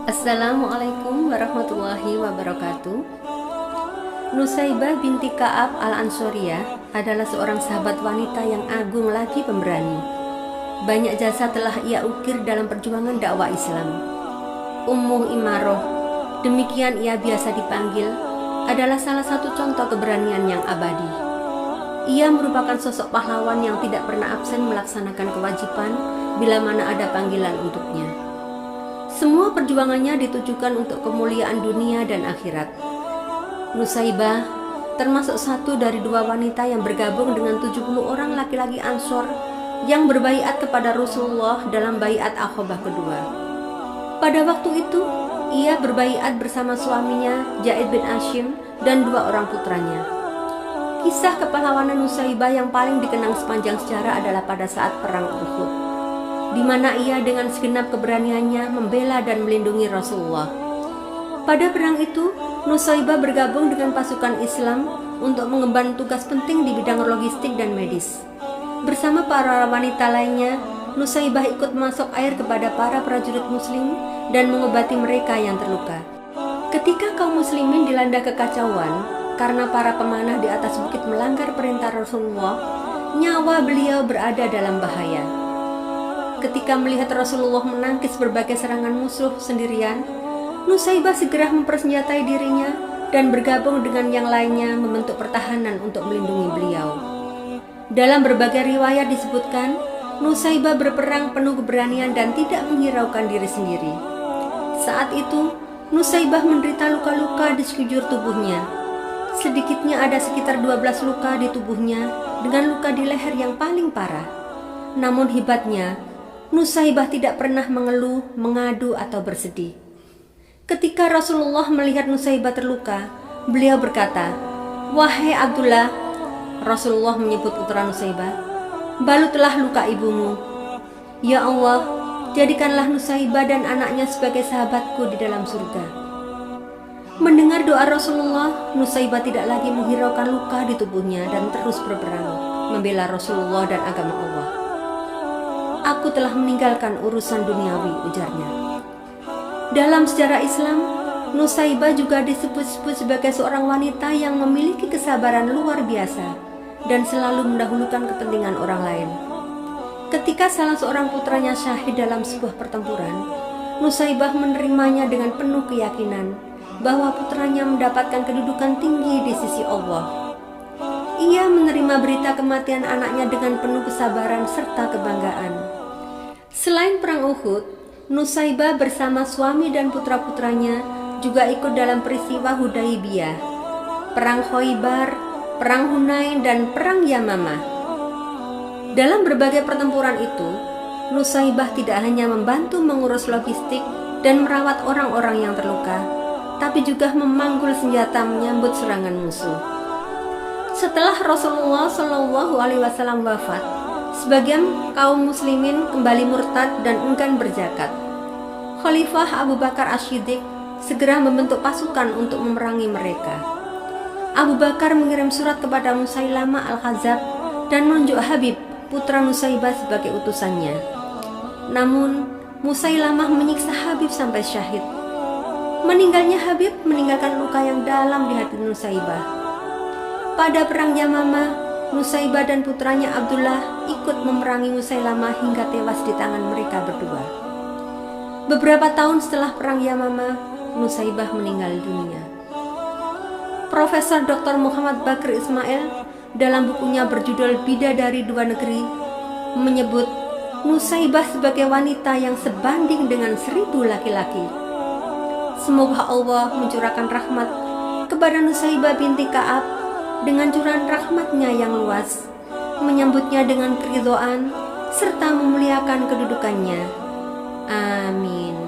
Assalamualaikum warahmatullahi wabarakatuh. Nusaibah binti Ka'ab al-Ansoriyah adalah seorang sahabat wanita yang agung lagi pemberani. Banyak jasa telah ia ukir dalam perjuangan dakwah Islam. Ummu Imaroh, demikian ia biasa dipanggil, adalah salah satu contoh keberanian yang abadi. Ia merupakan sosok pahlawan yang tidak pernah absen melaksanakan kewajiban bila mana ada panggilan untuknya. Semua perjuangannya ditujukan untuk kemuliaan dunia dan akhirat. Nusaibah termasuk satu dari dua wanita yang bergabung dengan 70 orang laki-laki Ansor yang berbaiat kepada Rasulullah dalam baiat Aqabah kedua. Pada waktu itu, ia berbaiat bersama suaminya Zaid bin Hashim dan dua orang putranya. Kisah kepahlawanan Nusaibah yang paling dikenang sepanjang sejarah adalah pada saat perang Uhud, di mana ia dengan segenap keberaniannya membela dan melindungi Rasulullah. Pada perang itu, Nusaibah bergabung dengan pasukan Islam untuk mengemban tugas penting di bidang logistik dan medis. Bersama para wanita lainnya, Nusaibah ikut masuk air kepada para prajurit muslim dan mengobati mereka yang terluka. Ketika kaum muslimin dilanda kekacauan karena para pemanah di atas bukit melanggar perintah Rasulullah, nyawa beliau berada dalam bahaya. Ketika melihat Rasulullah menangkis berbagai serangan musuh sendirian, Nusaibah segera mempersenjatai dirinya dan bergabung dengan yang lainnya membentuk pertahanan untuk melindungi beliau. Dalam berbagai riwayat disebutkan, Nusaibah berperang penuh keberanian dan tidak menghiraukan diri sendiri. Saat itu, Nusaibah menderita luka-luka di sekujur tubuhnya. Sedikitnya ada sekitar 12 luka di tubuhnya dengan luka di leher yang paling parah. Namun hebatnya, Nusaibah tidak pernah mengeluh, mengadu, atau bersedih. Ketika Rasulullah melihat Nusaibah terluka, beliau berkata, "Wahai Abdullah," Rasulullah menyebut putra Nusaibah, "balutlah luka ibumu. Ya Allah, jadikanlah Nusaibah dan anaknya sebagai sahabatku di dalam surga." Mendengar doa Rasulullah, Nusaibah tidak lagi menghiraukan luka di tubuhnya dan terus berperang, membela Rasulullah dan agama Allah. "Aku telah meninggalkan urusan duniawi," ujarnya. Dalam sejarah Islam, Nusaibah juga disebut-sebut sebagai seorang wanita yang memiliki kesabaran luar biasa dan selalu mendahulukan kepentingan orang lain. Ketika salah seorang putranya syahid dalam sebuah pertempuran, Nusaibah menerimanya dengan penuh keyakinan bahwa putranya mendapatkan kedudukan tinggi di sisi Allah. Ia menerima berita kematian anaknya dengan penuh kesabaran serta kebanggaan. Selain perang Uhud, Nusaibah bersama suami dan putra-putranya juga ikut dalam peristiwa Hudaybiyah, perang Khoibar, perang Hunain, dan perang Yamamah. Dalam berbagai pertempuran itu, Nusaibah tidak hanya membantu mengurus logistik dan merawat orang-orang yang terluka, tapi juga memanggul senjata menyambut serangan musuh. Setelah Rasulullah SAW wafat, sebagian kaum muslimin kembali murtad dan enggan berzakat. Khalifah Abu Bakar Ash-Shiddiq segera membentuk pasukan untuk memerangi mereka. Abu Bakar mengirim surat kepada Musailamah al-Kadzab dan menunjuk Habib, putra Nusaibah, sebagai utusannya. Namun, Musailamah menyiksa Habib sampai syahid. Meninggalnya Habib meninggalkan luka yang dalam di hati Nusaibah. Pada perang Yamamah, Nusaibah dan putranya Abdullah ikut memerangi Musailamah hingga tewas di tangan mereka berdua. Beberapa tahun setelah perang Yamamah, Nusaibah meninggal dunia. Profesor Dr. Muhammad Bakr Ismail dalam bukunya berjudul Bidadari Dua Negeri menyebut Nusaibah sebagai wanita yang sebanding dengan 1000 laki-laki. Semoga Allah mencurahkan rahmat kepada Nusaibah binti Ka'ab dengan curahan rahmatnya yang luas, menyambutnya dengan keridhaan serta memuliakan kedudukannya. Amin.